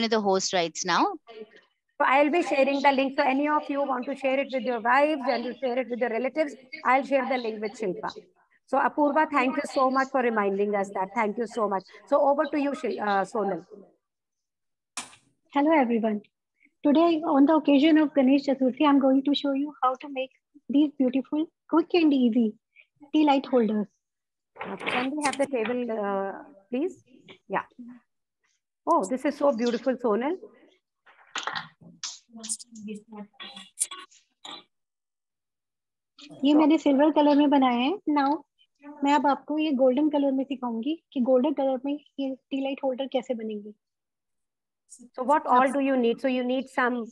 the host rights now. So I'll be sharing the link. So any of you want to share it with your wives and you share it with your relatives, I'll share the link with Shilpa. So Apurva, thank you so much for reminding us that. Thank you so much. So over to you, Sonal. Hello everyone. Today on the occasion of Ganesh Chaturthi, I'm going to show you how to make these beautiful, quick and easy tea light holders. Can we have the table, please? Yeah. Oh, this is so beautiful, Sonal. ये मैंने silver colour में बनाया है. Now मैं अब आपको ये golden colour में सिखाऊंगी कि गोल्डन कलर में ये टी लाइट होल्डर कैसे बनेंगे. So what all do you need? So you need some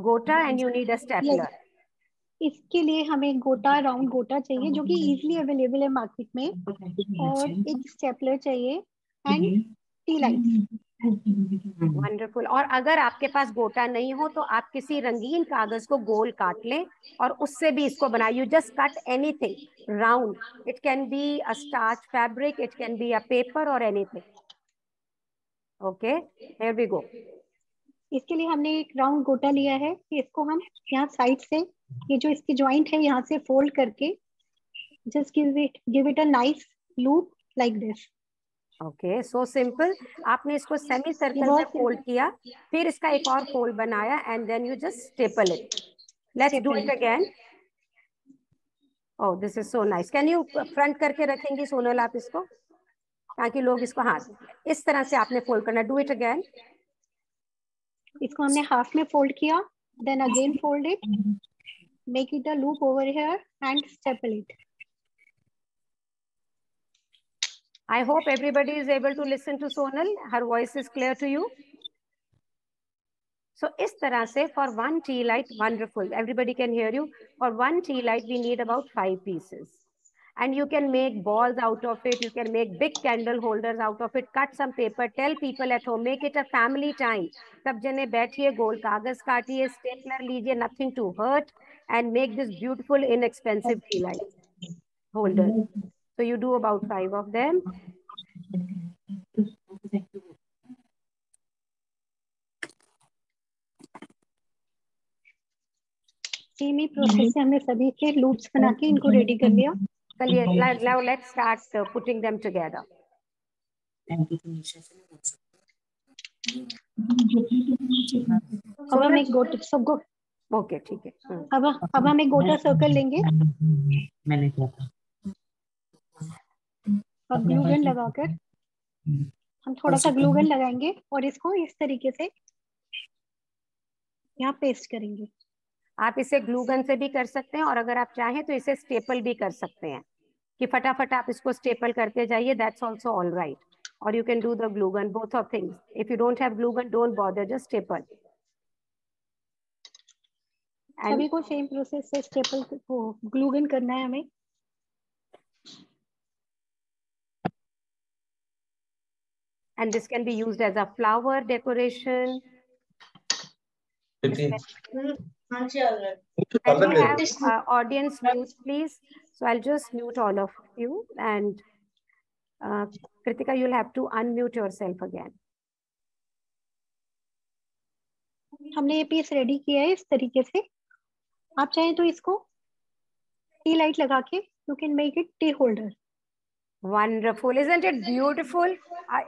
gota and you need a stapler. इसके लिए हमें गोटा, राउंड गोटा चाहिए जो कि इजीली अवेलेबल है मार्केट में, और एक स्टेपलर चाहिए एंड टी लाइट. वंडरफुल. और अगर आपके पास गोटा नहीं हो तो आप किसी रंगीन कागज को गोल काट लें और उससे भी इसको बनाइए. You just cut anything round. It can be a starch fabric, it can be a paper और anything. Okay, here we go. इसके लिए हमने एक राउंड गोटा लिया है. इसको हम यहाँ साइड से, ये जो इसकी जॉइंट है यहाँ से फोल्ड करके just give it a nice loop like this. Okay, so simple. आपने इसको सेमी सर्कल में फोल्ड किया, फिर इसका एक और फोल्ड बनाया and then you just staple it. Let's do it again. Oh, this is so nice. Can you front करके रखेंगी सोनल आप इसको, ताकि लोग इसको हाथ इस तरह से आपने फोल्ड करना. Do it again. इसको हमने हाफ में फोल्ड किया, then again fold it, make it a loop over here and staple it. I hope everybody is able to listen to Sonal. Her voice is clear to you. So इस तरह से for one tea light, wonderful. Everybody can hear you. For one tea light, we need about 5 pieces. And you can make balls out of it. You can make big candle holders out of it. Cut some paper. Tell people at home. Make it a family time. सब जने बैठिए, गोल कागज काटिए, stapler लीजिए, nothing to hurt, and make this beautiful, inexpensive tea light holder. So you do about 5 of them. Same he process से हमने सभी के loops बना के इनको रेडी कर लिया. चलिए, now let's start putting them together. अब हम एक गोटा सबको. ओके, ठीक है. अब हम एक गोटा सर्कल लेंगे. मैंने किया था. और ग्लू गन लगाकर हम थोड़ा सा ग्लू गन लगाएंगे और इसको इस तरीके से यहाँ पेस्ट करेंगे. आप इसे ग्लू गन से भी कर सकते हैं और अगर आप चाहें तो इसे स्टेपल भी कर सकते हैं कि फटाफट आप इसको स्टेपल करते जाइए. That's also all right. और you can do the glue gun, both of things. If you don't have glue gun, don't bother, just staple. सभी को सेम प्रोसेस से स्टेपल को ग्लू गन करना है हमें. And this can be used as a flower decoration. Can we have audience mute, please? So I'll just mute all of you. And Kritika, you'll have to unmute yourself again. हमने ये piece ready किया है इस तरीके से. आप चाहें तो इसको टी लाइट लगा के you can make it T holder. Wonderful, isn't it beautiful?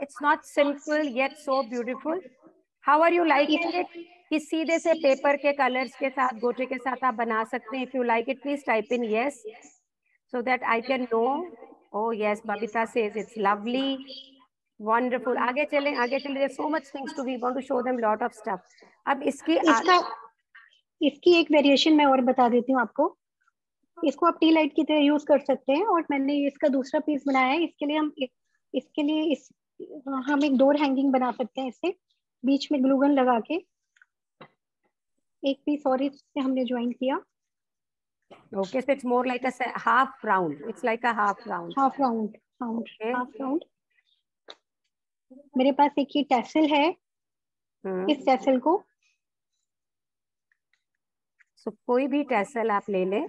It's not simple yet so beautiful. How are you liking it? कि सीधे से पेपर के कलर्स के साथ, गोटे के साथ आप बना सकते हैं. If you like it, please type in yes, so that I can know. Oh yes, Babita says it's lovely. Wonderful. आगे चलें. There's so much things to, we want to show them lot of stuff. अब इसकी एक variation मैं और बता देती हूँ आपको. इसको आप टी लाइट की तरह यूज कर सकते हैं. और मैंने इसका दूसरा पीस बनाया है. इसके लिए हम एक डोर हैंगिंग बना सकते हैं. इससे बीच में ग्लूगन लगा के एक पीस और इससे हमने ज्वाइन किया. Okay, so it's more like a half round. It's like a half round. Half round. मेरे पास एक ही टैसल है. इस टैसल को कोई भी टैसल आप ले लें.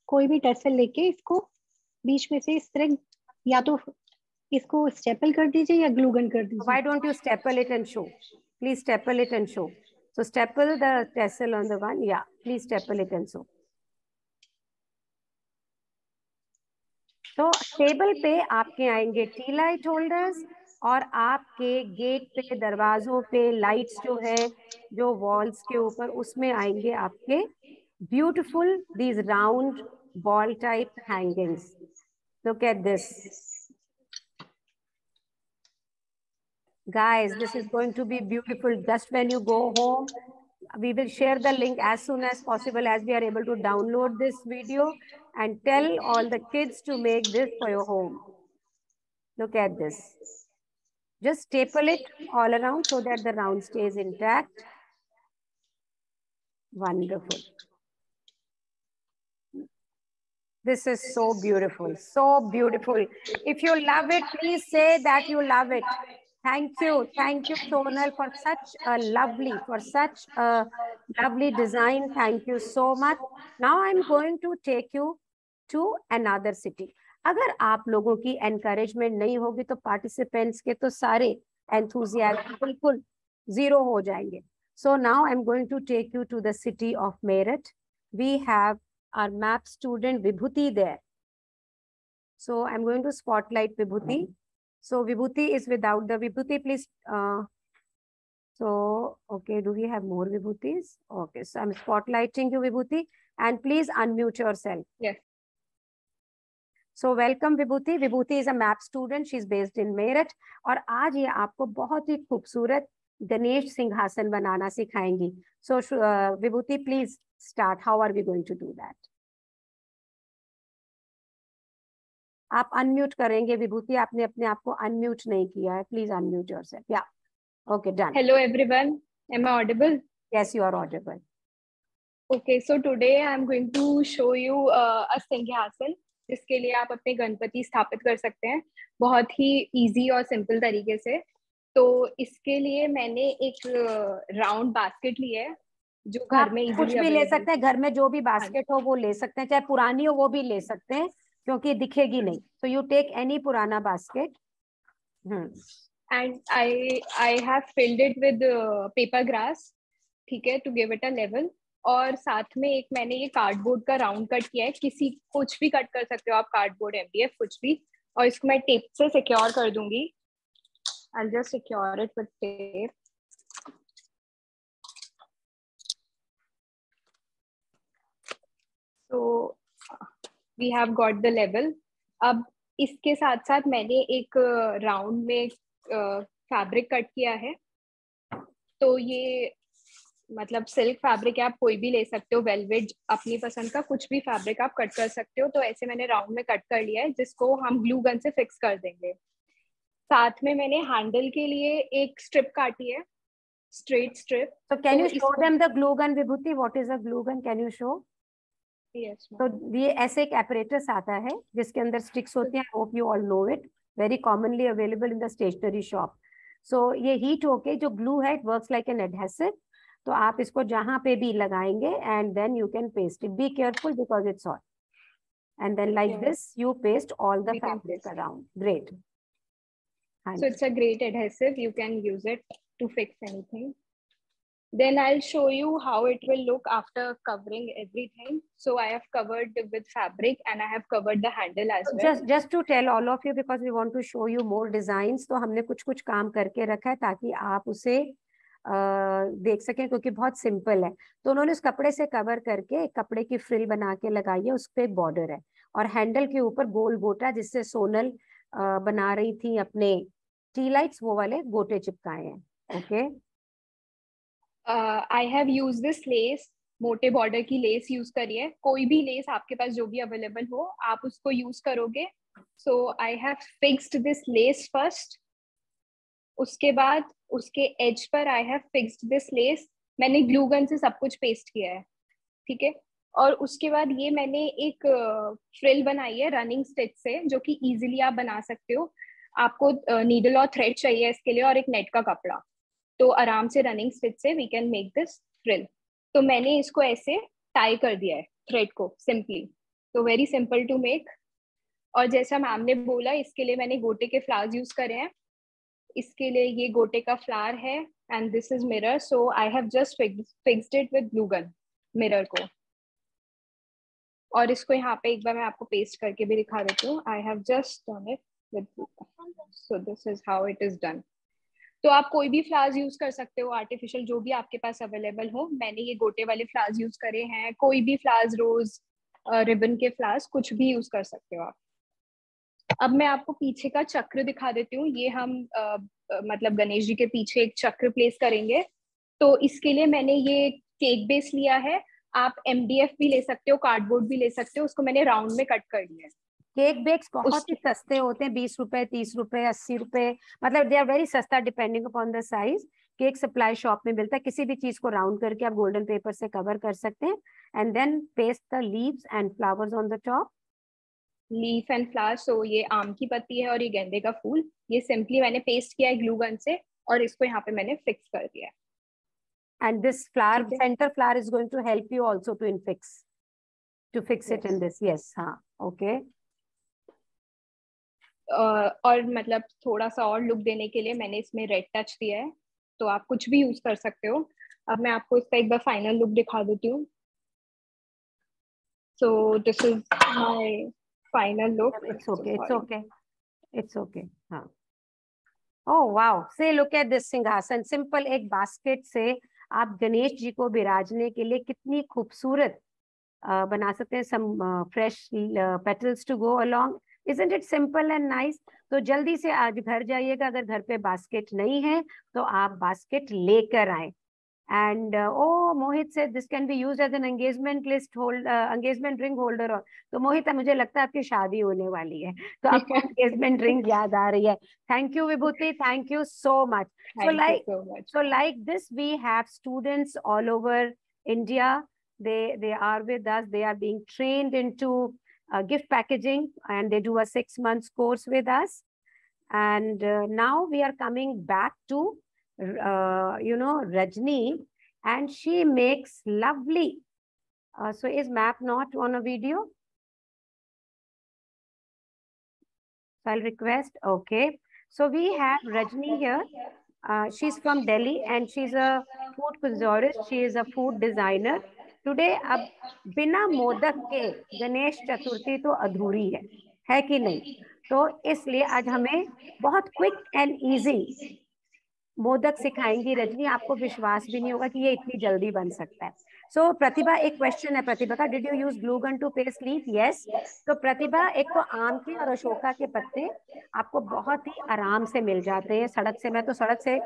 कोई भी टैसल लेके इसको बीच में से इस तरह या तो इसको स्टेपल कर दीजिए या ग्लूगन कर दीजिए. Why don't you staple it and show? Please staple it and show. So staple the tassel on the one. Yeah, please staple it and show. तो टेबल पे आपके आएंगे टी लाइट होल्डर्स और आपके गेट पे, दरवाजों पे लाइट्स जो है, जो वॉल्स के ऊपर, उसमें आएंगे आपके beautiful these round ball type hangings. Look at this. Guys, this is going to be beautiful. Just when you go home, we will share the link as soon as possible as we are able to download this video, and tell all the kids to make this for your home. Look at this. Just staple it all around so that the round stays intact. Wonderful. This is so beautiful, so beautiful. If you love it, please say that you love it. Thank you, Sonal, for such a lovely design. Thank you so much. Now I'm going to take you to another city. अगर आप लोगों की encouragement नहीं होगी तो participants के तो सारे enthusiasm बिल्कुल zero हो जाएंगे. So now I'm going to take you to the city of Meerut. We have our map student Vibhuti there. So I'm going to spotlight Vibhuti. So Vibhuti is without the Vibhuti, please. So, okay, do we have more Vibhutis? Okay, so I'm spotlighting you, Vibhuti, and please unmute yourself. Yes. So welcome Vibhuti. Vibhuti is a map student. She's based in Meerut. और आज ये आपको बहुत ही खूबसूरत गणेश सिंहासन बनाना सिखाएंगी. So Vibhuti, please start. How are we going to do that? आप unmute करेंगे विभूति, आपने अपने आप को अनम्यूट नहीं किया है. Please unmute yourself. या okay, done. Hello everyone, am I audible? Yes, you are audible. Okay, so today I am going to show you a सिंहासन, जिसके लिए आप अपने गणपति स्थापित कर सकते हैं बहुत ही इजी और सिंपल तरीके से. तो इसके लिए मैंने एक राउंड बास्केट ली है जो घर में इजीली कुछ भी ले सकते हैं, घर में जो भी बास्केट हो वो ले सकते हैं, चाहे पुरानी हो वो भी ले सकते हैं क्योंकि दिखेगी नहीं. So you take any पुराना basket. And I have filled it with paper grass, ठीक है, to give it a level. और साथ में एक मैंने ये कार्डबोर्ड का राउंड कट किया है. कुछ भी कट कर सकते हो आप, कार्डबोर्ड, MDF, कुछ भी. और इसको मैं टेप से सिक्योर कर दूंगी. I'll just secure it with tape. So we have got the level. अब इसके साथ साथ मैंने एक राउंड में फैब्रिक कट किया है. तो ये मतलब सिल्क फैब्रिक है, आप कोई भी ले सकते हो, वेलवेट, अपनी पसंद का कुछ भी फैब्रिक आप कट कर सकते हो. तो ऐसे मैंने राउंड में कट कर लिया है जिसको हम ग्लू गन से फिक्स कर देंगे. साथ में मैंने हैंडल के लिए एक स्ट्रिप काटी है, straight strip. So can you show them the glue gun, Vibhuti? What is a glue gun? Can you show? Yes, तो ये ऐसे एक apparatus आता है जिसके अंदर स्टिक्स होती हैं. I hope you all know it. Very commonly available in the stationery shop. So ये हीट होके जो ग्लू है, it works like an adhesive. तो आप इसको जहां पे भी लगाएंगे and then you can paste it. Be careful because it's hot. And then like this you paste all the fabric around. Great. So it's a great adhesive. You can use it to fix anything. Then I'll show you how it will look after covering everything. So I have covered with fabric and I have covered the handle as well. Just to tell all of you, because we want to show you more designs, तो हमने कुछ काम करके रखा है ताकि आप उसे देख सकें, क्योंकि बहुत सिंपल है. तो उन्होंने उस कपड़े से कवर करके एक कपड़े की फ्रिल बना के लगाई है, उस पे एक बॉर्डर है और हैंडल के ऊपर गोल गोटा, जिससे सोनल बना रही थी अपने टी लाइट्स, वो वाले गोटे चिपकाए हैं. Okay, I have used this lace, मोटे बॉर्डर की लेस यूज करी है. कोई भी लेस आपके पास जो भी अवेलेबल हो आप उसको यूज करोगे. So I have fixed this lace first. उसके बाद उसके as per I have fixed this lace. मैंने ग्लू गन से सब कुछ पेस्ट किया है, ठीक है. और उसके बाद ये मैंने एक फ्रिल बनाई है रनिंग स्टिच से, जो कि इजीली आप बना सकते हो. आपको नीडल और थ्रेड चाहिए इसके लिए और एक नेट का कपड़ा. तो आराम से रनिंग स्टिच से we can make this frill. तो मैंने इसको ऐसे टाई कर दिया है थ्रेड को सिंपली. तो वेरी सिंपल टू मेक. और जैसा मैम ने बोला, इसके लिए मैंने गोटे के फ्लावर्स यूज करे हैं. इसके लिए ये गोटे का फ्लावर है and this is mirror. So I have just fixed it with glue gun mirror को, और इसको यहाँ पे एक बार मैं आपको पेस्ट करके भी दिखा देती हूँ. I have just done it with glue gun. So this is how it is done. तो आप कोई भी फ्लावर्स यूज कर सकते हो, आर्टिफिशियल जो भी आपके पास अवेलेबल हो. मैंने ये गोटे वाले फ्लावर्स यूज करे हैं. कोई भी फ्लावर्स, रोज, रिबन के फ्लावर्स, कुछ भी यूज कर सकते हो आप. अब मैं आपको पीछे का चक्र दिखा देती हूँ. ये हम मतलब गणेश जी के पीछे एक चक्र प्लेस करेंगे. तो इसके लिए मैंने ये केक बेस लिया है. आप MDF भी ले सकते हो, कार्डबोर्ड भी ले सकते हो. उसको मैंने राउंड में कट कर लिया है. केक बेक्स बहुत ही सस्ते होते हैं, 20 रुपए, 30 रुपए, 80 रुपए, मतलब दे आर वेरी सस्ता depending upon the size. Cake supply shop में मिलता है. किसी भी चीज को राउंड करके आप गोल्डन पेपर से कवर कर सकते हैं and then paste the leaves and flowers on the top. Leaf and flower. So ये आम की पत्ती है और ये गेंदे का फूल. ये सिंपली मैंने पेस्ट किया है ग्लू गन से और इसको यहाँ पे मैंने फिक्स कर दिया है. And this flower, center flower is going to help you also to fix it in this. Yes, हाँ, okay. और मतलब थोड़ा सा और लुक देने के लिए मैंने इसमें रेड टच दिया है. तो आप कुछ भी यूज कर सकते हो. अब मैं आपको इसका एक बार फाइनल लुक दिखा देती हूँ. So this is my final look. It's okay. It's okay. It's okay. हाँ. Oh wow! Say, look at this सिंहासन. Simple एक बास्केट से आप गणेश जी को बिराजने के लिए कितनी खूबसूरत बना सकते हैं. Some fresh petals to go along. Isn't it simple and nice? तो जल्दी से आज घर जाइएगा. अगर घर पे बास्केट नहीं है तो आप बास्केट लेकर आए. And oh, Mohit said this can be used as an engagement engagement ring holder. तो मोहित, मुझे लगता है आपकी शादी होने वाली है तो आपको engagement ring याद आ रही है. Thank you Vibhuti, thank you so much. So like this we have students all over India. They are with us. They are being trained into gift packaging and they do a 6 months course with us. And now we are coming back to Rajni, and she makes lovely. So is map not on a video? So I'll request. Okay. So we have Rajni here. She's from Delhi and she's a food connoisseur. She is a food designer. Today, अब बिना मोदक के गणेश चतुर्थी तो अधूरी है कि नहीं? तो इसलिए आज हमें बहुत क्विक एंड इजी मोदक सिखाएंगी रजनी. आपको विश्वास भी नहीं होगा कि ये इतनी जल्दी बन सकता है. सो प्रतिभा, एक क्वेश्चन है प्रतिभा का. Did you use glue gun to paste leaf? Yes. तो प्रतिभा, एक तो आम के और अशोका के पत्ते आपको बहुत ही आराम से मिल जाते हैं सड़क से. मैं तो सड़क से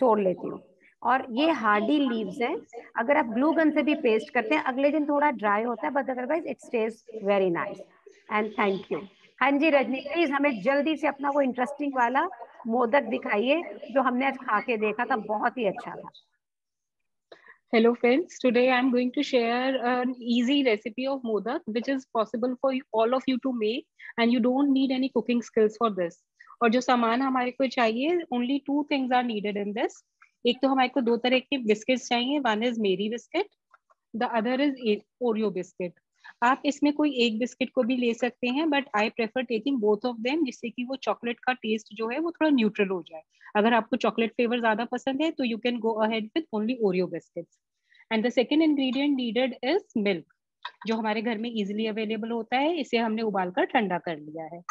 तोड़ लेती हूँ. और ये हार्डी लीव्स हैं. अगर आप ग्लू गन से भी पेस्ट करते हैं अगले दिन थोड़ा ड्राई होता है, but otherwise it stage very nice. And thank you. हाँ जी रजनी, प्लीज हमें जल्दी से अपना वो इंटरेस्टिंग वाला मोदक दिखाइए जो हमने आज खा के देखा था, बहुत ही अच्छा था. Hello friends, today I am going to share an easy recipe of modak which is possible for all of you to make and you don't need any cooking skills for this. और जो सामान हमारे को चाहिए, only 2 things are needed in this. एक तो हमारे को 2 तरह के बिस्किट्स चाहिए. One is मेरी biscuit, the other is Oreo biscuit. आप इसमें कोई एक बिस्किट को भी ले सकते हैं, but I prefer taking both of them, जिससे कि वो चॉकलेट का टेस्ट जो है वो थोड़ा न्यूट्रल हो जाए. अगर आपको चॉकलेट फ्लेवर ज्यादा पसंद है तो you can go ahead with only Oreo biscuits. And the second ingredient needed is milk, जो हमारे घर में इजिली अवेलेबल होता है. इसे हमने उबालकर ठंडा कर लिया है.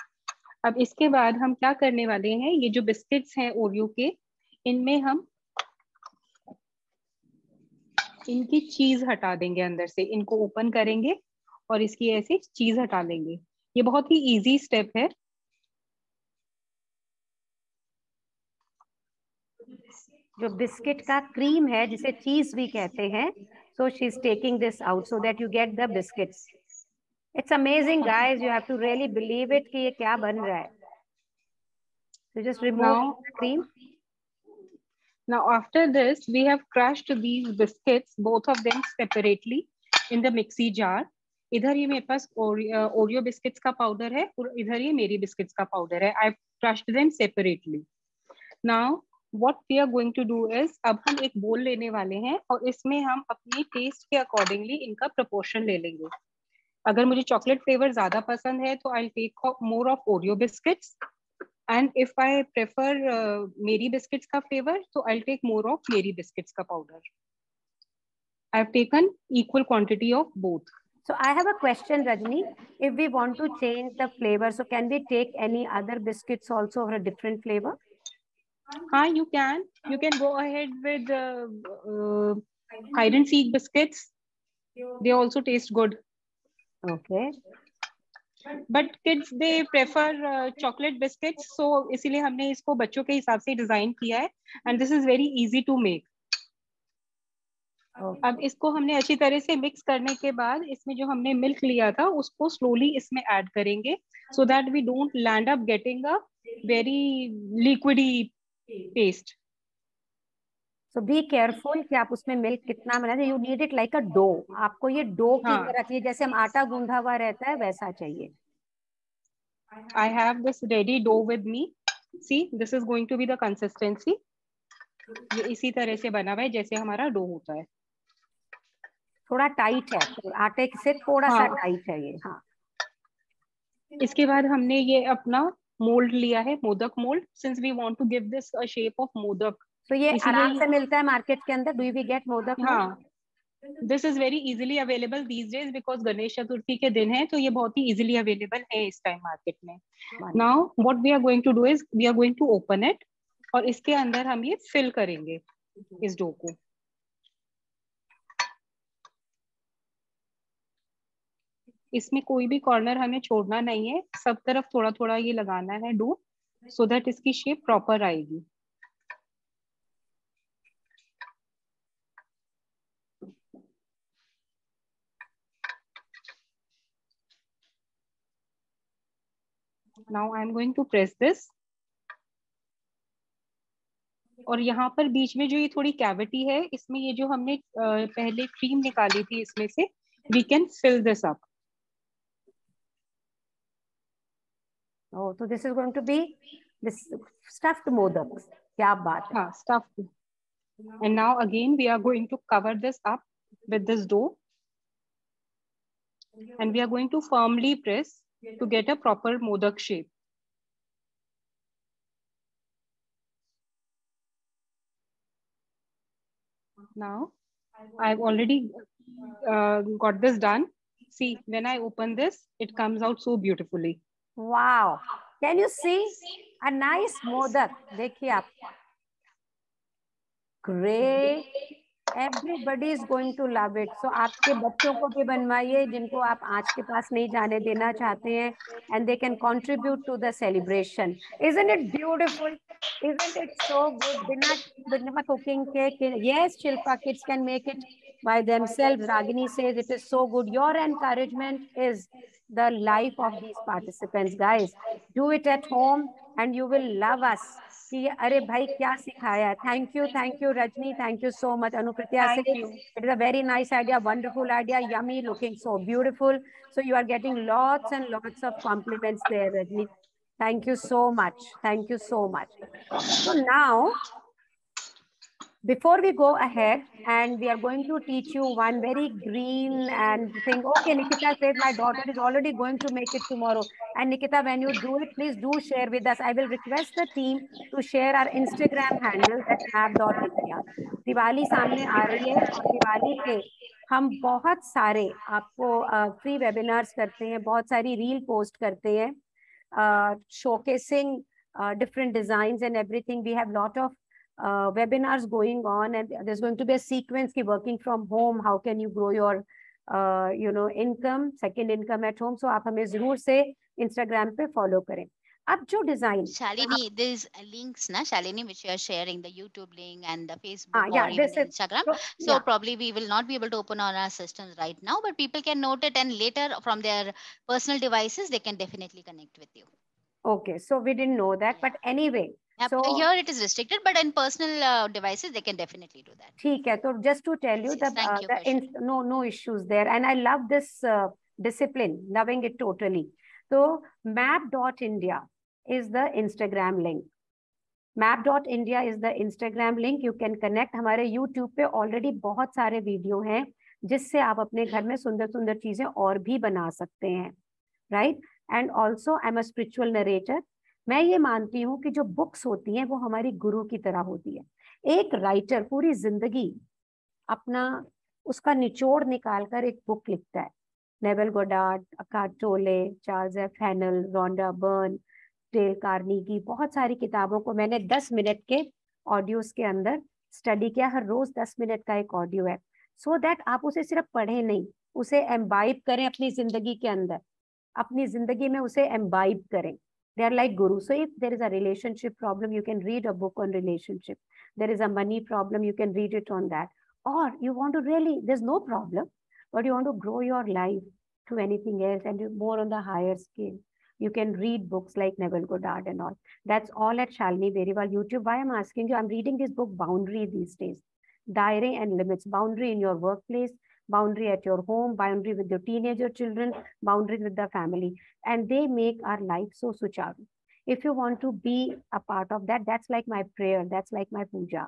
अब इसके बाद हम क्या करने वाले हैं, ये जो बिस्किट्स हैं ओरियो के, इनमें हम इनकी चीज हटा देंगे अंदर से. इनको ओपन करेंगे और इसकी ऐसे चीज हटा लेंगे. ये बहुत ही इजी स्टेप है. जो बिस्किट का क्रीम है जिसे चीज भी कहते हैं, so she is taking this out so that you get the biscuits. It's amazing guys, you have to really believe it कि ये क्या बन रहा है. So just remove the cream. Now after this we have crushed these biscuits, both of them separately in the mixie jar. इधर ये मेरे पास Oreo biscuits का पाउडर है और इधर ये मेरी बिस्किट्स का पाउडर है. I've crushed them separately. Now what we are going to do is, अब हम एक बोल लेने वाले हैं और इसमें हम अपनी टेस्ट के अकॉर्डिंगली इनका प्रोपोर्शन ले लेंगे. अगर मुझे चॉकलेट फ्लेवर ज्यादा पसंद है तो I'll take more of Oreo biscuits And if I prefer Mary Biscuits ka flavor, so I'll take more of Mary Biscuits ka powder. I've taken equal quantity of both. So I have a question, Rajni. If we want to change the flavor, so can we take any other biscuits also of a different flavor? You can. You can go ahead with hide and seek biscuits. They also taste good. Okay. But kids they prefer chocolate biscuits, so इसीलिए हमने इसको बच्चों के हिसाब से design किया है. And this is very easy to make. अब इसको हमने अच्छी तरह से मिक्स करने के बाद इसमें जो हमने मिल्क लिया था उसको स्लोली इसमें ऐड करेंगे, so that we don't land up getting a very liquidy paste. So be careful कि आप उसमें मिल्क कितना मिलाएं. You need it like a dough. आपको ये डो की तरह चाहिए, जैसे हम आटा गूंधा हुआ रहता है वैसा चाहिए. I have this ready dough with me. See, this is going to be the consistency. ये इसी तरह से बना हुआ है जैसे हमारा डो होता है. थोड़ा टाइट है, तो आटे से थोड़ा सा टाइट है ये. हाँ. इसके बाद हमने ये अपना मोल्ड लिया है, modak mould. Since we want to give this a shape of modak. तो ये आराम से मिलता है मार्केट के अंदर. Do we get modak? हाँ. This is very easily available these days because Ganesh Chaturthi के दिन है, तो ये बहुत ही easily available है इस टाइम मार्केट में. Now what we are going to do is we are going to open it और इसके अंदर हम ये fill करेंगे इस डो को. इसमें कोई भी कॉर्नर हमें छोड़ना नहीं है, सब तरफ थोड़ा थोड़ा ये लगाना है डो, so that इसकी शेप प्रॉपर आएगी. Now I am going to press this. और यहाँ पर बीच में जो ये थोड़ी कैविटी है, इसमें ये जो हमने पहले क्रीम निकाली थी इसमें से, we can fill this up. Oh, so this is going to be this stuffed modaks. क्या बात है. हाँ, stuffed. And now again we are going to cover this up with this dough. And we are going to firmly press to get a proper modak shape. Now I've already got this done. See, when I open this, it comes out so beautifully. Wow. Can you see a nice modak? देखिए आप. Great. Everybody is going to love it. So आपके बच्चों को भी बनवाइए जिनको आप आँच के पास नहीं जाने देना चाहते हैं, and they can contribute to the celebration. Isn't it beautiful? Isn't it so good? बिना cooking के. Yes, Shilpa, kids can make it by themselves. Ragini says it is so good. Your encouragement is the life of these participants, guys. Do it at home and you will love us. कि अरे भाई क्या सिखाया है. Thank you Rajni, thank you so much. Anupriya says it is a very nice idea, wonderful idea, yummy, looking so beautiful. So you are getting lots and lots of compliments there, Rajni. Thank you so much. Thank you so much. So now, before we go ahead, and we are going to teach you one very green and thing. Okay, Nikita says my daughter is already going to make it tomorrow. And Nikita, when you do it, please do share with us. I will request the team to share our Instagram handle at map.india. Diwali सामने आ रही है और दिवाली पे हम बहुत सारे आपको free webinars करते हैं, बहुत सारी रील पोस्ट करते हैं, showcasing different designs and everything. We have lot of webinars going on, and there's going to be a sequence ki working from home. How can you grow your income, second income at home? So आप हमें जरूर से Instagram पे follow करें. अब जो design Shalini, there's links na Shalini which you are sharing, the YouTube link and the Facebook or even the Instagram. So probably we will not be able to open on our systems right now, but people can note it and later from their personal devices they can definitely connect with you. Okay, so we didn't know that, but anyway. So here it is restricted, but in personal devices they can definitely do that. ठीक है, so just to tell you that no issues there, and I love this discipline, loving it totally. So map.india is the Instagram link. Map.india is the Instagram link. You can connect. हमारे YouTube पे already बहुत सारे video हैं जिससे आप अपने घर में सुंदर सुंदर चीजें और भी बना सकते हैं, right? And also I'm a spiritual narrator. मैं ये मानती हूँ कि जो बुक्स होती हैं वो हमारी गुरु की तरह होती है। एक राइटर पूरी जिंदगी अपना उसका निचोड़ निकाल कर एक बुक लिखता है। Naval Goddard, Eckhart Tolle, Charles F Haanel, Rhonda Byrne, Dale Carnegie, बहुत सारी किताबों को मैंने 10 मिनट के ऑडियोज के अंदर स्टडी किया। हर रोज 10 मिनट का एक ऑडियो है, सो दैट आप उसे सिर्फ पढ़े नहीं, उसे एम्बाइब करें अपनी जिंदगी के अंदर, अपनी जिंदगी में उसे एम्बाइब करें। They are like guru. So if there is a relationship problem, you can read a book on relationship. There is a money problem, you can read it on that. Or you want to really, there's no problem, but you want to grow your life to anything else and you're more on the higher scale. You can read books like Neville Goddard and all. That's all at Shalini Beriwal YouTube. Why I'm asking you, I'm reading this book, Boundary, these days. Daire and limits. Boundary in your workplace, boundary at your home, boundary with your teenager children, boundary with the family. And they make our life so sucharu. If you want to be a part of that, that's like my prayer, that's like my puja.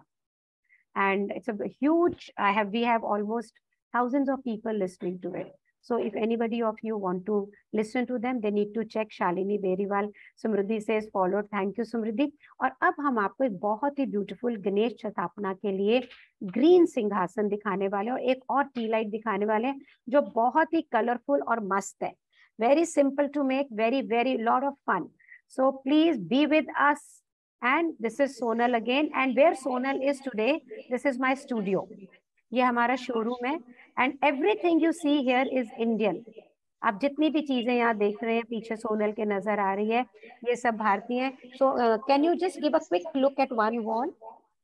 And it's a huge, we have almost thousands of people listening to it. So if anybody of you want to listen to them, they need to check Shalini Beriwal. Samriddhi says followed. Thank you, Samriddhi. और अब हम आपको एक बहुत ही beautiful Ganesh स्थापना के लिए green सिंहासन दिखाने वाले हैं और एक और टी लाइट दिखाने वाले हैं जो बहुत ही कलरफुल और मस्त है. Very simple to make, very lot of fun. So please be with us. And this is Sonal again. And where Sonal is today, this is my studio. ये हमारा शोरूम है. And everything you see here is Indian. आप जितनी भी चीजें यहाँ देख रहे हैं पीछे सोनल के नजर आ रही है, ये सब भारतीय हैं. So can you just give a quick look at one wall?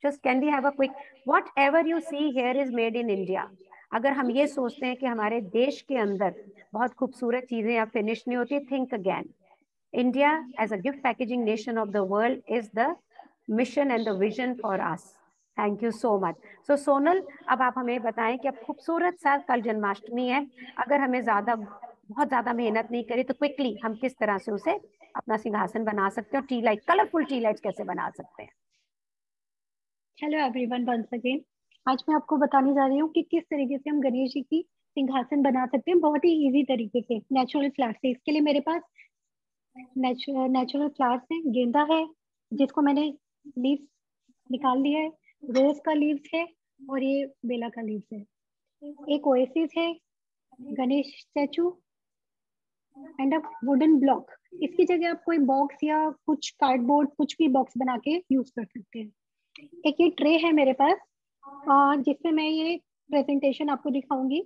Just can we have a quick, whatever you see here is made in India. अगर हम ये सोचते हैं कि हमारे देश के अंदर बहुत खूबसूरत चीजें या फिनिश नहीं होती, think again. India as a gift packaging nation of the world is the mission and the vision for us. Thank you so much. So Sonal, अब आप हमें बताएं कि अब खूबसूरत सा कल जन्माष्टमी है, अगर हमें बहुत ज्यादा मेहनत नहीं करी तो क्विकली हम किस तरह से उसे अपना सिंहासन बना सकते हैं और tea light, colourful tea lights कैसे बना सकते हैं. Hello everyone, once again. आज मैं आपको बताने जा रही हूँ कि किस तरीके से हम गणेश जी की सिंहासन बना सकते हैं बहुत ही इजी तरीके से नेचुरल फ्लावर्स से. इसके लिए मेरे पास नेचुरल फ्लावर्स है. गेंदा है जिसको मैंने लीव्स निकाल लिया है, रोज का लीव्स है और ये बेला का लीव्स है. एक ओएसिस है, Ganesh statue and a wooden block. इसकी जगह आप कोई बॉक्स या कुछ कार्डबोर्ड कुछ भी बॉक्स बना के यूज कर सकते हैं. एक ये ट्रे है मेरे पास जिसमें मैं ये प्रेजेंटेशन आपको दिखाऊंगी.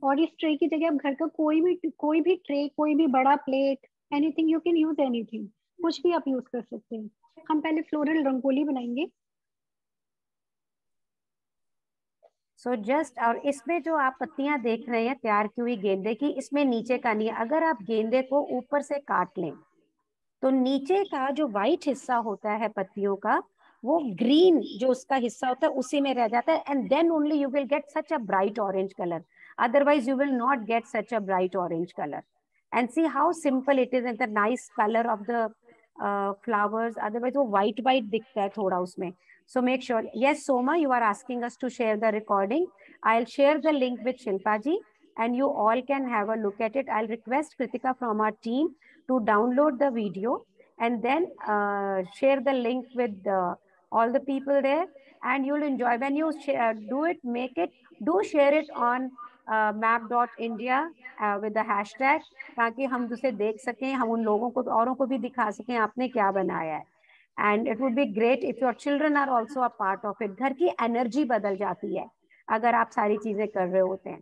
और इस ट्रे की जगह आप घर का कोई भी ट्रे, कोई भी बड़ा plate, anything you can use, anything, कुछ भी आप यूज कर सकते हैं. हम पहले फ्लोरल रंगोली बनाएंगे. सो जस्ट, और इसमें जो आप पत्तियां देख रहे हैं तैयार की हुई गेंदे की, इसमें नीचे का नहीं है. अगर आप गेंदे को ऊपर से काट लें तो नीचे का जो व्हाइट हिस्सा होता है पत्तियों का, वो ग्रीन जो उसका हिस्सा होता है उसी में रह जाता है. And then only you will get such a bright orange colour. Otherwise you will not get such a bright orange colour. And see how simple it is and the nice colour of the flowers. Otherwise वो white दिखता है थोड़ा उसमें. So make sure. Yes, Soma, you are asking us to share the recording. I'll share the link with Shilpa ji and you all can have a look at it. I'll request Kritika from our team to download the video and then share the link with all the people there, and you'll enjoy. When you do it, make it, do share it on map.india with the hashtag, ताकि हम उसे देख सकें, हम उन लोगों को, औरों को भी दिखा सकें आपने क्या बनाया है. And it would be great if your children are also a part of it. घर की एनर्जी बदल जाती है अगर आप सारी चीजें कर रहे होते हैं.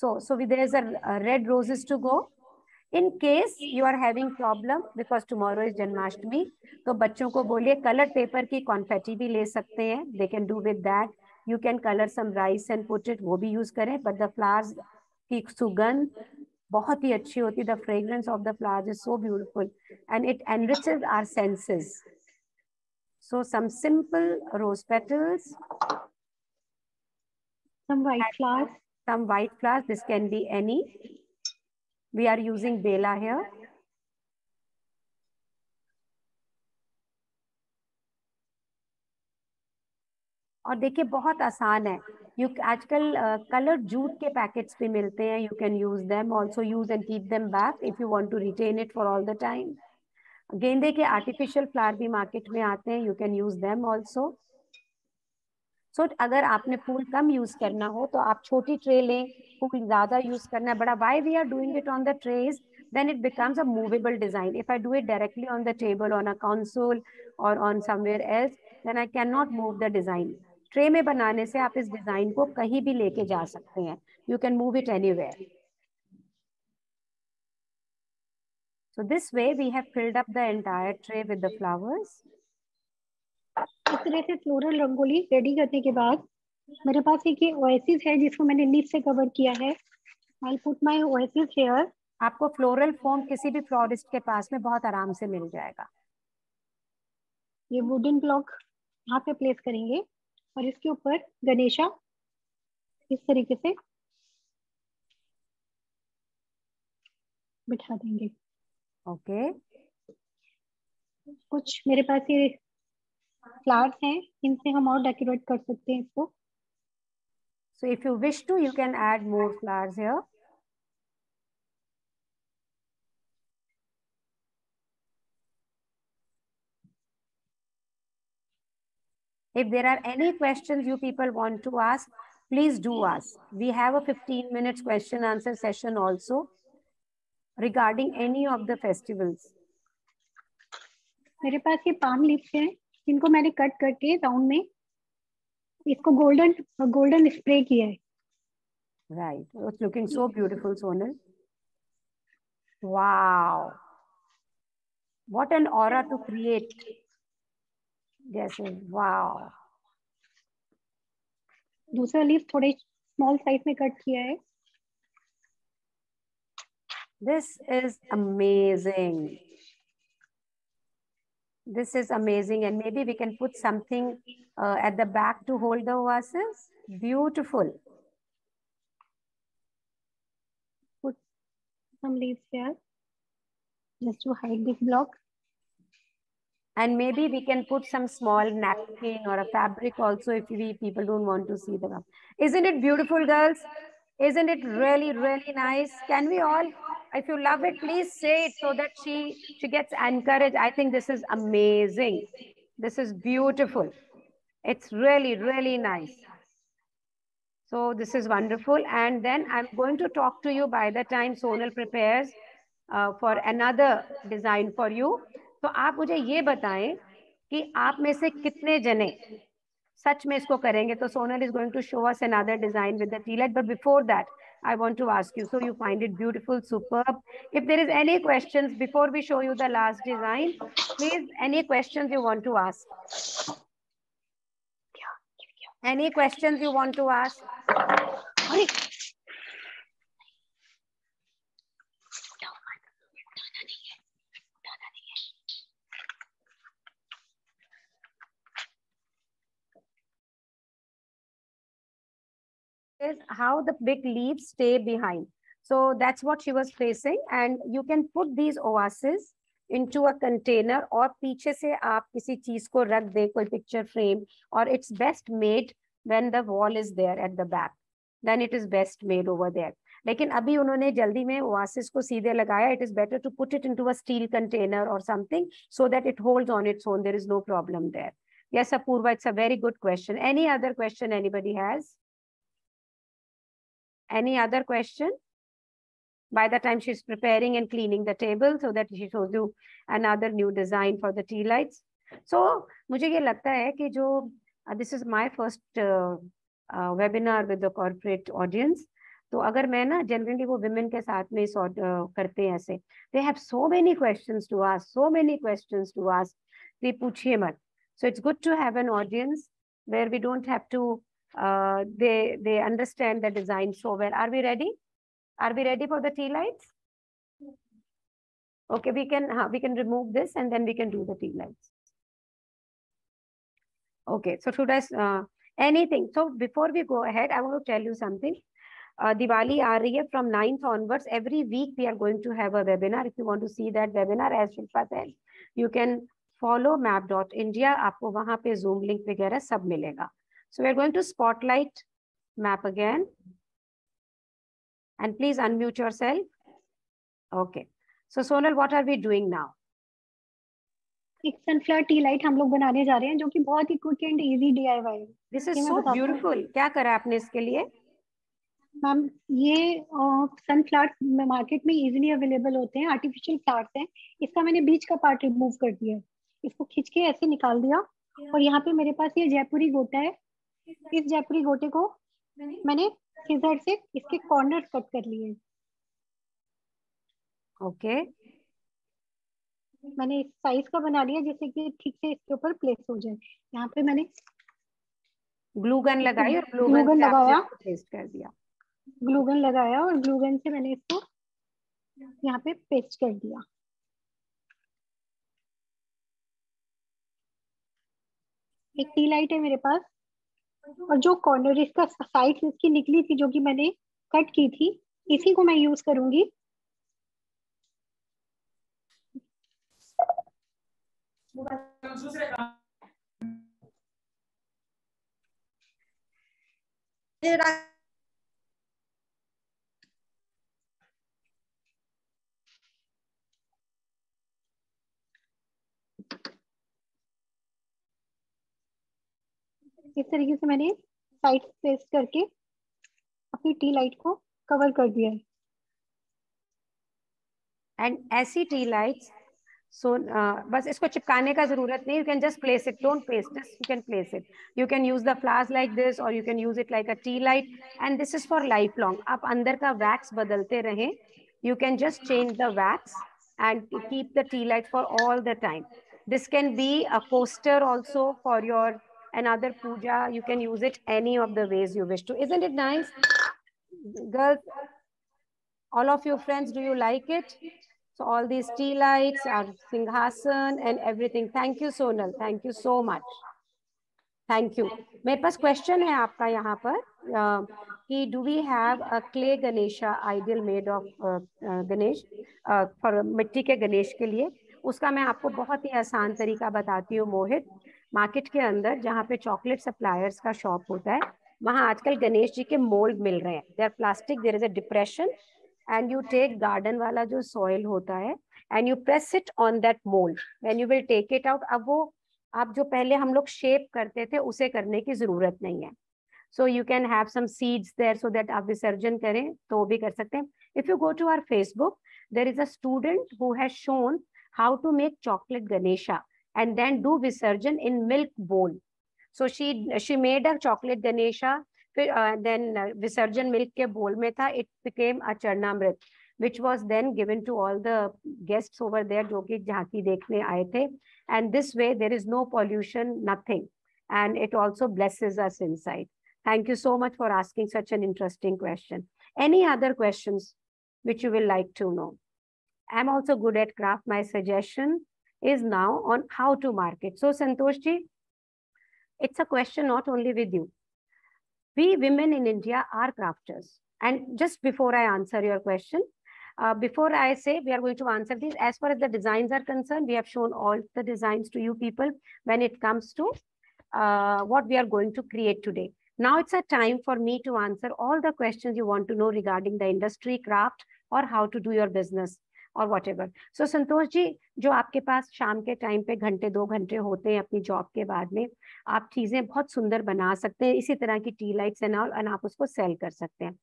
So there is a red roses to go. In case you are having problem because tomorrow is Janmashtami, तो बच्चों को बोलिए कलर पेपर की कॉन्फेटी भी ले सकते हैं. They can do with that. You can color some rice and put it, वो भी यूज करें. But the flowers की सुगंध बहुत ही अच्छी होती है. The fragrance of the flowers is so beautiful and it enriches our senses. So some simple rose petals, some white flowers. Some white flowers. This can be any. We are using Bela here. और देखिए बहुत आसान है. आजकल colour jute के packets भी मिलते हैं. You can use them, also use and keep them back if you want to retain it for all the time. गेंदे के आर्टिफिशियल फ्लावर भी मार्केट में आते हैं, you can use them also. So अगर आपने फूल कम यूज करना हो तो आप छोटी ट्रे लें. फूल ज्यादा यूज करना है, बड़ा why we are doing it on the trays, then it becomes a movable design. If I do it directly on the table, on a console or on somewhere else, then I cannot move the design. Tray में बनाने से आप इस design को कहीं भी लेके जा सकते हैं. You can move it anywhere. So this way we have filled up the entire tray with the flowers. इस तरह से फ्लोरल रंगोली रेडी करने के बाद मेरे पास एक ये ओएसिस है जिसको मैंने लीफ से कवर किया है. I'll put my oasis here. आपको फ्लोरल फोम किसी भी फ्लोरिस्ट के पास में बहुत आराम से मिल जाएगा. ये वुडन ब्लॉक यहाँ पे प्लेस करेंगे और इसके ऊपर गणेशा इस तरीके से बिठा देंगे. ओके. कुछ मेरे पास ये फ्लावर्स हैं, इनसे हम और डेकोरेट कर सकते हैं इसको. So if you wish to, you can add more flowers here. If there are any questions you people want to ask, please do ask. We have a 15 minutes question answer session also regarding any of the festivals. मेरे पास ये palm leaves हैं जिनको मैंने cut करके round में इसको golden spray किया है. Right. It's looking so beautiful, Sonal. Wow. What an aura to create. Yes, wow. दूसरा लीफ थोड़े स्मॉल साइज में कट किया है. This is amazing. This is amazing, and maybe we can put something at the back to hold the oasis. Beautiful. Put some leaves here just to hide this block. And maybe we can put some small napkin or a fabric also if people don't want to see the cup. Isn't it beautiful, girls? Isn't it really, really nice? Can we all, if you love it, please say it so that she gets encouraged. I think this is amazing. This is beautiful. It's really, really nice. So this is wonderful. And then I'm going to talk to you by the time Sonal prepares for another design for you. तो आप मुझे ये बताएं कि आप में से कितने जने सच में इसको करेंगे. तो Sonal is going to show us another design with the tea light. But before that, I want to ask you, so you find it beautiful, superb. If there is any questions before we show you the last design, please, any questions you want to ask? Any questions you want to ask? Is how the big leaves stay behind. So that's what she was facing, and you can put these oases into a container और पीछे से आप किसी चीज को रख दें, कोई picture frame, or it's best made when the wall is there at the back. Then it is best made over there. लेकिन अभी उन्होंने जल्दी में oasis को सीधे लगाया. It is better to put it into a steel container or something so that it holds on its own. There is no problem there. Yes, Apurva, it's a very good question. Any other question anybody has? Any other question? By the time she's preparing and cleaning the table so that she shows you another new design for the tea lights. So, मुझे ये लगता है कि जो this is my first webinar with the corporate audience. तो अगर मैं ना generally वो women के साथ में करते हैं ऐसे, they have so many questions to ask, they पूछिए मत. So it's good to have an audience where we don't have to they understand the design so well. Are we ready? Are we ready for the tea lights? Okay, we can remove this and then we can do the tea lights. Okay, so should I anything? So before we go ahead, I want to tell you something. Diwali aa rahi hai from 9th onwards. Every week we are going to have a webinar. If you want to see that webinar, as Shilpa said, you can follow map.india. आपको वहाँ पे Zoom link वगैरह सब मिलेगा. So we're going to spotlight map again. And please unmute yourself. Okay. So Sonal, what are we doing now? एक sunflower T light हम लोग बनाने जा रहे हैं, जो कि बहुत ही क्विक एंड इजी DIY है। This is so beautiful. क्या करा आपने इसके लिए? मैम ये सनफ्लावर मार्केट में इजीली अवेलेबल होते हैं, आर्टिफिशियल फ्लावर्स हैं। इसका मैंने बीच का पार्ट रिमूव कर दिया है, इसको खींच के ऐसे निकाल दिया। और यहाँ पे मेरे पास ये जयपुरी गोटा है। इस जयपुरी गोटे को मैंने सीजर से इसके कॉर्नर कट कर लिए। ओके, मैंने इस साइज का बना लिया जिससे कि ठीक से इसके ऊपर प्लेस हो जाए। यहाँ पे मैंने ग्लू गन लगाई और ग्लू गन लगाया, पेस्ट कर दिया। ग्लू गन लगाया और ग्लू गन से मैंने इसको यहाँ पे पेस्ट कर दिया। एक टी लाइट है मेरे पास, और जो कॉर्नर इसका साइड इसकी निकली थी जो कि मैंने कट की थी, इसी को मैं यूज करूंगी। इस तरीके से मैंने साइड पेस्ट करके अपनी टी लाइट को कवर कर दिया है। एंड ऐसी टी लाइट्स, सो बस इसको चिपकाने का जरूरत नहीं, you can just place it, don't paste this, you can place it, you can use the flowers like this और you can use it like a tea light, and this is for life long. आप अंदर का wax बदलते रहें, you can just change the wax and keep the tea light for all the time. This can be a coaster also for your another puja. You can use it any of the ways you wish to. Isn't it nice? Girls, all of your friends, do you like it? So all these tea lights are Singhasan and everything. Thank you, Sonal. Thank you so much. Thank you. मेरे पास question है आपका यहाँ पर कि do we have a clay Ganesha ideal made of Ganesh for मिट्टी के गणेश के लिए? उसका मैं आपको बहुत ही आसान तरीका बताती हूँ मोहित। मार्केट के अंदर जहाँ पे चॉकलेट सप्लायर्स का शॉप होता है, वहाँ आजकल गणेश जी के मोल्ड मिल रहे हैं। They are plastic, there is a depression and you take garden वाला जो सॉइल होता है and you press it on that mould, when you will take it out, अब वो आप जो पहले हम लोग शेप करते थे उसे करने की जरूरत नहीं है। So you can have some seeds there so that आप विसर्जन करें तो भी कर सकते हैं। If you go to our Facebook, there is a student who has shown how to make chocolate Ganesha and then do विसर्जन in milk bowl. So she made a chocolate Ganesha, फिर देन विसर्जन मिल्क के बोल में था, इट बिकेम अ चरणामृत which was then given to all the guests over there जो कि झांकी देखने आए थे, and this way there is no pollution, nothing, and it also blesses us inside. Thank you so much for asking such an interesting question. Any other questions which you will like to know? I'm also good at craft. My suggestion is now on how to market. So Santosh ji, it's a question not only with you. We women in India are crafters, and just before I answer your question, before I say we are going to answer these, as far as the designs are concerned, we have shown all the designs to you people when it comes to what we are going to create today. Now it's a time for me to answer all the questions you want to know regarding the industry, craft, or how to do your business or whatever. So Santosh ji, जो आपके पास शाम के time पे घंटे 2 घंटे होते हैं अपनी जॉब के बाद में, आप चीजें बहुत सुंदर बना सकते हैं, इसी तरह की टी लाइट्स एंड ऑल, और आप उसको सेल कर सकते हैं।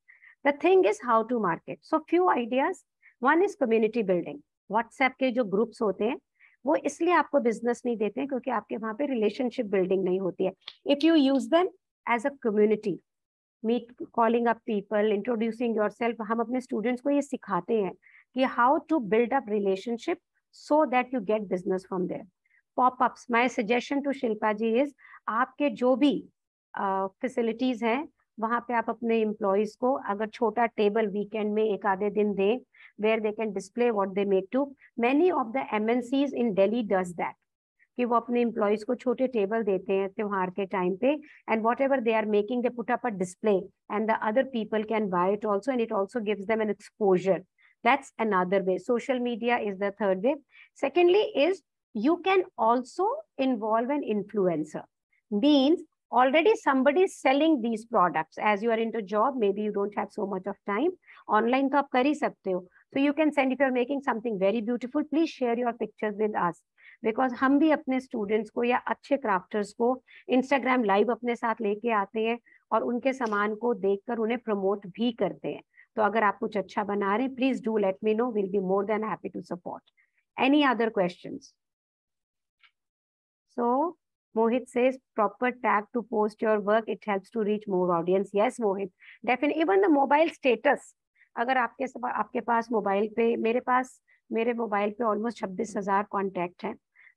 The thing is how to market. So few ideas. One is community building. WhatsApp के जो ग्रुप्स होते हैं वो इसलिए आपको बिजनेस नहीं देते हैं क्योंकि आपके वहाँ पे रिलेशनशिप बिल्डिंग नहीं होती है। If you use them as a community, meet, calling up people, introducing yourself, हम अपने स्टूडेंट्स को ये सिखाते हैं कि how to build up relationship so that you get business from there. Pop-ups. My suggestion to Shilpa ji is आपके जो भी facilities हैं वहां पे आप अपने एम्प्लॉइज को अगर छोटा टेबल वीकेंड में एक आधे दिन दें, where they can display what they make too. Many of the MNCs in Delhi does that, कि वो अपने एम्प्लॉइज को छोटे टेबल देते हैं त्योहार के टाइम पे, and whatever they are making they put up a display and the other people can buy it also, and it also gives them an exposure. That's another way. Social media is the third way. Secondly is you can also involve an influencer. Means already somebody is selling these products. As you are into job, maybe you don't have so much of time. Online तो आप कर ही सकते हो. So you can send, if you are making something very beautiful, please share your pictures with us. Because हम भी अपने students को या अच्छे क्राफ्टर्स को इंस्टाग्राम लाइव अपने साथ लेके आते हैं और उनके सामान को देखकर उन्हें प्रमोट भी करते हैं. तो अगर आप कुछ अच्छा बना रहे हैं, please do let me know, will be more than happy to support. Any other questions? So Mohit says proper tag to post your work, it helps to reach more audience. Yes Mohit, definitely. Even the mobile status, अगर आपके पास mobile पे, मेरे mobile पे almost 26,000 contact हैं.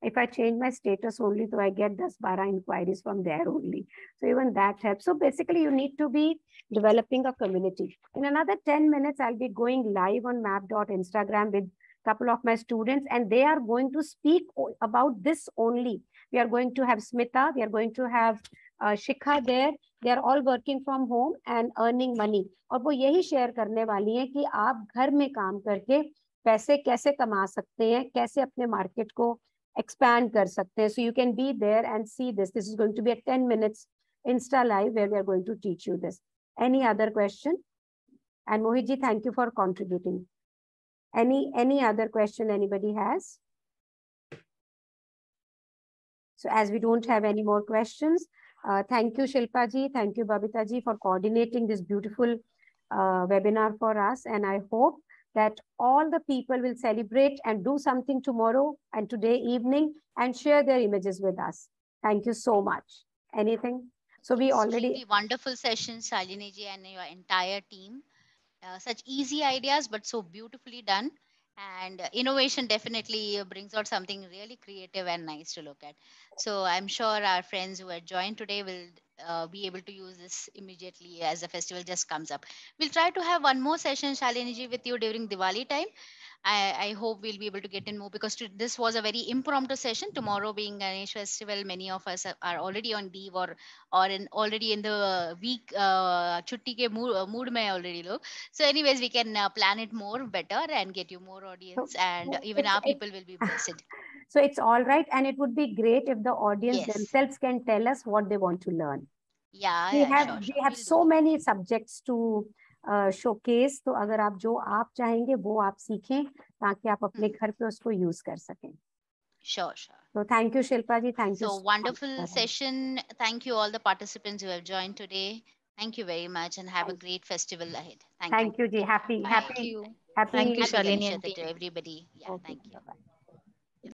If I change my status only, so I get 10-12 inquiries from there only. So even that helps. So basically you need to be developing a community. In another 10 minutes, I'll be going live on map.instagram with couple of my students, and they are going to speak about this only. We are going to have Smita, we are going to have Shikha there. They are all working from home and earning money. और वो यही share करने वाली हैं कि आप घर में काम करके पैसे कैसे कमा सकते हैं, कैसे अपने मार्केट को expand कर सकते हैं. So you can be there and see this. This is going to be a 10 minutes Insta live where we are going to teach you this. Any other question? And Mohit ji, thank you for contributing. Any other question anybody has? So as we don't have any more questions, thank you Shilpa ji, thank you Babita ji for coordinating this beautiful webinar for us. And I hope that all the people will celebrate and do something tomorrow and today evening and share their images with us. Thank you so much. Anything? So we already... Wonderful sessions, Shalini ji and your entire team. Such easy ideas, but so beautifully done. And innovation definitely brings out something really creative and nice to look at. So I'm sure our friends who are joined today will be able to use this immediately as the festival just comes up. We'll try to have one more session, Shalini ji, with you during Diwali time. I hope we'll be able to get in more, because this was a very impromptu session. Tomorrow being Ganesh festival, many of us are already on leave or already in the week chutti ke mood mein already low. So anyways, we can plan it more better and get you more audience, and even our people will be blessed. So it's all right, and it would be great if the audience themselves can tell us what they want to learn. Yeah, we have so many subjects to showcase. तो अगर आप जो आप चाहेंगे वो आप सीखें ताकि आप अपने घर पे उसको यूज कर सकें. Sure. So thank you Shilpa ji, thank you. So wonderful session. Thank you all the participants who have joined today. Thank you very much and have a great festival ahead. Thank you ji. Happy Thank you, Shalini to everybody. Yeah, okay, thank you. Bye-bye.